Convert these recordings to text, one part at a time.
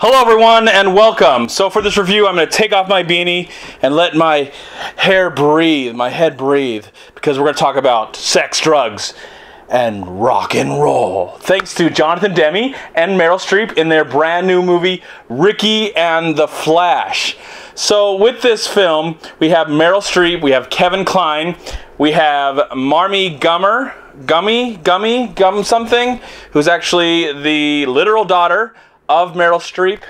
Hello everyone and welcome. So for this review I'm going to take off my beanie and let my hair breathe, my head breathe, because we're going to talk about sex, drugs, and rock and roll. Thanks to Jonathan Demme and Meryl Streep in their brand new movie Ricki and the Flash. So with this film we have Meryl Streep, we have Kevin Kline, we have Marmee Gum something, who's actually the literal daughter of Meryl Streep.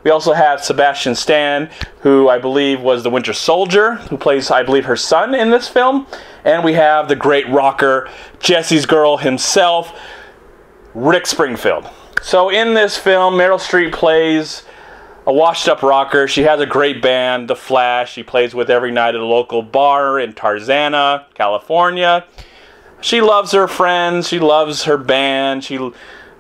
We also have Sebastian Stan, who I believe was the Winter Soldier, who plays, I believe, her son in this film. And we have the great rocker, Jesse's girl himself, Rick Springfield. So in this film, Meryl Streep plays a washed-up rocker. She has a great band, The Flash. She plays with every night at a local bar in Tarzana, California. She loves her friends. She loves her band. She's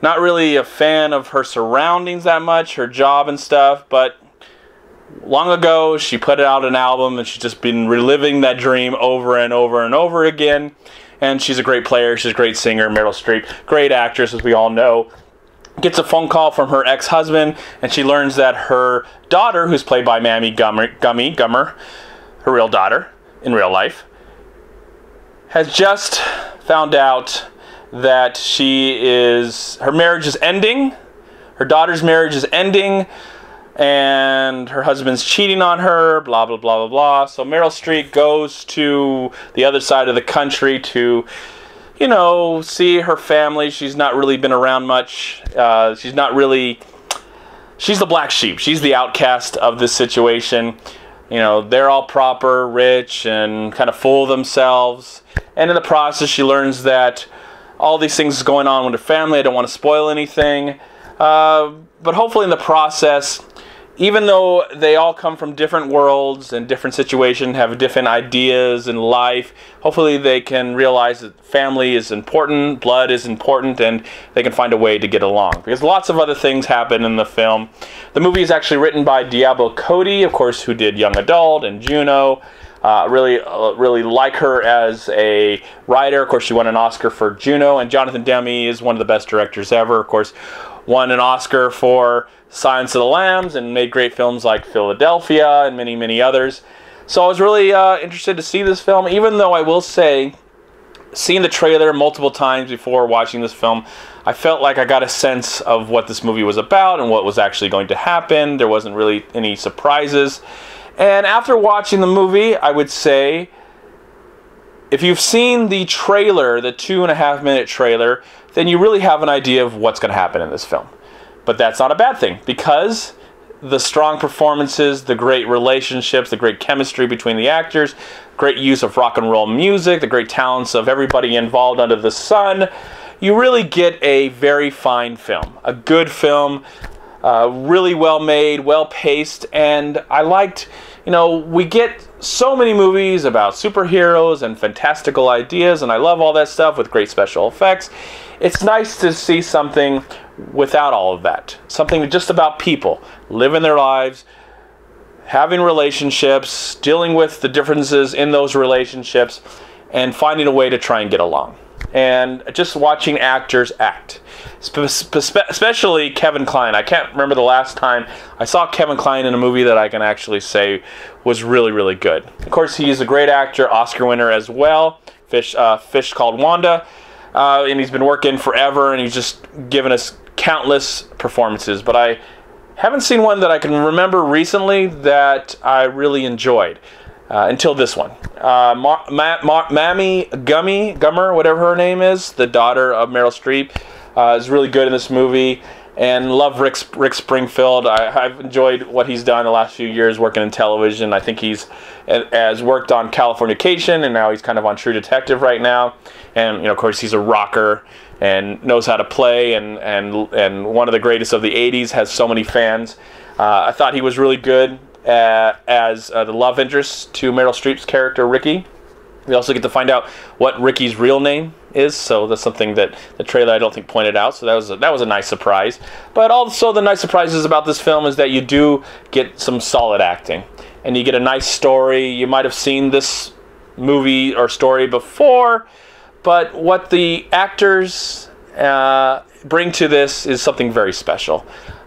not really a fan of her surroundings that much, her job and stuff, but long ago she put out an album and she's just been reliving that dream over and over and over again. And she's a great player, she's a great singer, Meryl Streep, great actress, as we all know. Gets a phone call from her ex-husband and she learns that her daughter, who's played by Marmee Gummer, her real daughter in real life, has just found out that her marriage is ending, her daughter's marriage is ending, and her husband's cheating on her, blah, blah, blah, blah, blah. So Meryl Streep goes to the other side of the country to, you know, see her family. She's not really been around much. She's the black sheep. She's the outcast of this situation. You know, they're all proper, rich, and kind of full of themselves. And in the process, she learns that all these things going on with her family. I don't want to spoil anything. But hopefully in the process, even though they all come from different worlds and different situations, have different ideas in life, hopefully they can realize that family is important, blood is important, and they can find a way to get along. Because lots of other things happen in the film. The movie is actually written by Diablo Cody, of course, who did Young Adult and Juno. Really like her as a writer. Of course, she won an Oscar for Juno, and Jonathan Demme is one of the best directors ever. Of course, won an Oscar for Silence of the Lambs and made great films like Philadelphia and many, many others. So I was really interested to see this film, even though I will say, seeing the trailer multiple times before watching this film, I felt like I got a sense of what this movie was about and what was actually going to happen. There wasn't really any surprises. And after watching the movie, I would say, if you've seen the trailer, the 2.5-minute trailer, then you really have an idea of what's going to happen in this film. But that's not a bad thing, because the strong performances, the great relationships, the great chemistry between the actors, great use of rock and roll music, the great talents of everybody involved under the sun, you really get a very fine film, a good film. Really well made, well paced, and I liked, you know, we get so many movies about superheroes and fantastical ideas, and I love all that stuff with great special effects. It's nice to see something without all of that. Something just about people living their lives, having relationships, dealing with the differences in those relationships, and finding a way to try and get along. And just watching actors act. Especially Kevin Kline. I can't remember the last time I saw Kevin Kline in a movie that I can actually say was really, really good. Of course, he's a great actor, Oscar winner as well. Fish Called Wanda. And he's been working forever, and he's just given us countless performances. But I haven't seen one that I can remember recently that I really enjoyed. Until this one. Marmee Gummer, whatever her name is, the daughter of Meryl Streep, is really good in this movie, and love Rick Springfield. I've enjoyed what he's done the last few years working in television. I think he's has worked on Californication, and now he's kind of on True Detective right now. And, you know, of course, he's a rocker and knows how to play, and one of the greatest of the 80s, has so many fans. I thought he was really good as the love interest to Meryl Streep's character, Ricki. We also get to find out what Ricki's real name is, so that's something that the trailer I don't think pointed out, so that was a nice surprise. But also the nice surprises about this film is that you do get some solid acting, and you get a nice story. You might have seen this movie or story before, but what the actors bring to this is something very special.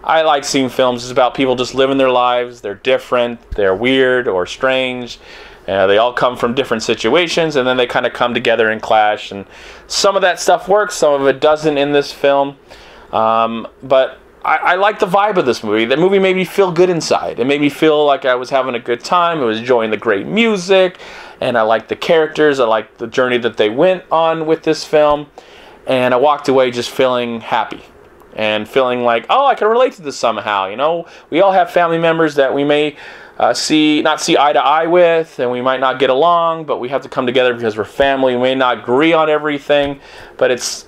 I like seeing films. It's about people just living their lives. They're different, they're weird or strange. They all come from different situations, and then they kind of come together and clash. And some of that stuff works, some of it doesn't in this film. But I like the vibe of this movie. The movie made me feel good inside. It made me feel like I was having a good time. I was enjoying the great music, and I liked the characters. I liked the journey that they went on with this film. And I walked away just feeling happy. And feeling like, oh, I can relate to this somehow. You know, we all have family members that we may not see eye to eye with, and we might not get along, but we have to come together because we're family. We may not agree on everything, but it's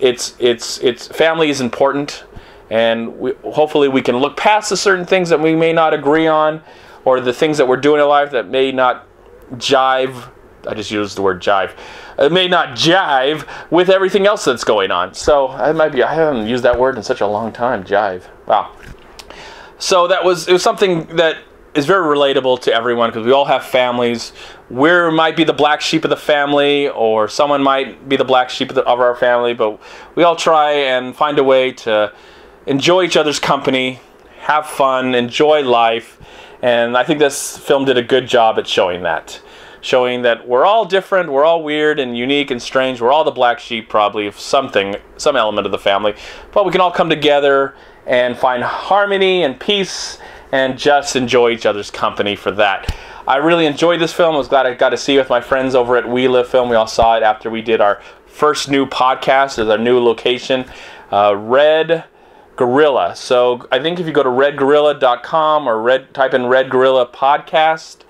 family is important, and hopefully we can look past the certain things that we may not agree on, or the things that we're doing in life that may not jive. I just used the word jive. It may not jive with everything else that's going on. So I haven't used that word in such a long time. Jive. Wow. So it was something that is very relatable to everyone, because we all have families. We might be the black sheep of the family, or someone might be the black sheep of our family, but we all try and find a way to enjoy each other's company, have fun, enjoy life, and I think this film did a good job at showing that. Showing that we're all different, we're all weird and unique and strange, we're all the black sheep probably of some element of the family, but we can all come together and find harmony and peace and just enjoy each other's company for that. I really enjoyed this film. I was glad I got to see it with my friends over at We Live Film. We all saw it after we did our first new podcast at our new location, Red Gorilla. So I think if you go to redgorilla.com or type in Red Gorilla Podcast,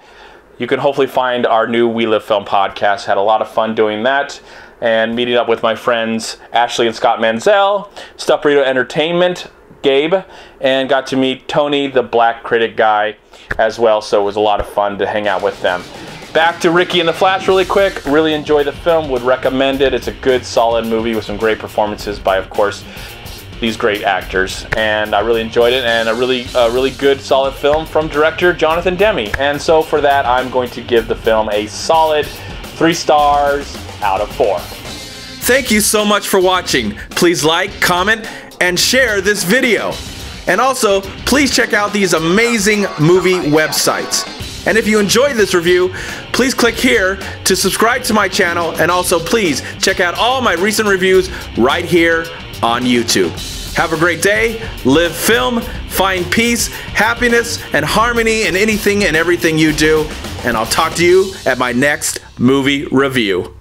you can hopefully find our new We Live Film podcast. Had a lot of fun doing that and meeting up with my friends Ashley and Scott Manzel, Stuff Burrito Entertainment, Gabe, and got to meet Tony, the black critic guy, as well. So it was a lot of fun to hang out with them. Back to Ricki and the Flash really quick. Really enjoy the film. Would recommend it. It's a good, solid movie with some great performances by, of course, these great actors, and I really enjoyed it, and a really good, solid film from director Jonathan Demme. And so for that, I'm going to give the film a solid 3 stars out of 4. Thank you so much for watching. Please like, comment, and share this video. And also, please check out these amazing movie websites. And if you enjoyed this review, please click here to subscribe to my channel, and also please check out all my recent reviews right here on YouTube. Have a great day, live film, find peace, happiness, and harmony in anything and everything you do, and I'll talk to you at my next movie review.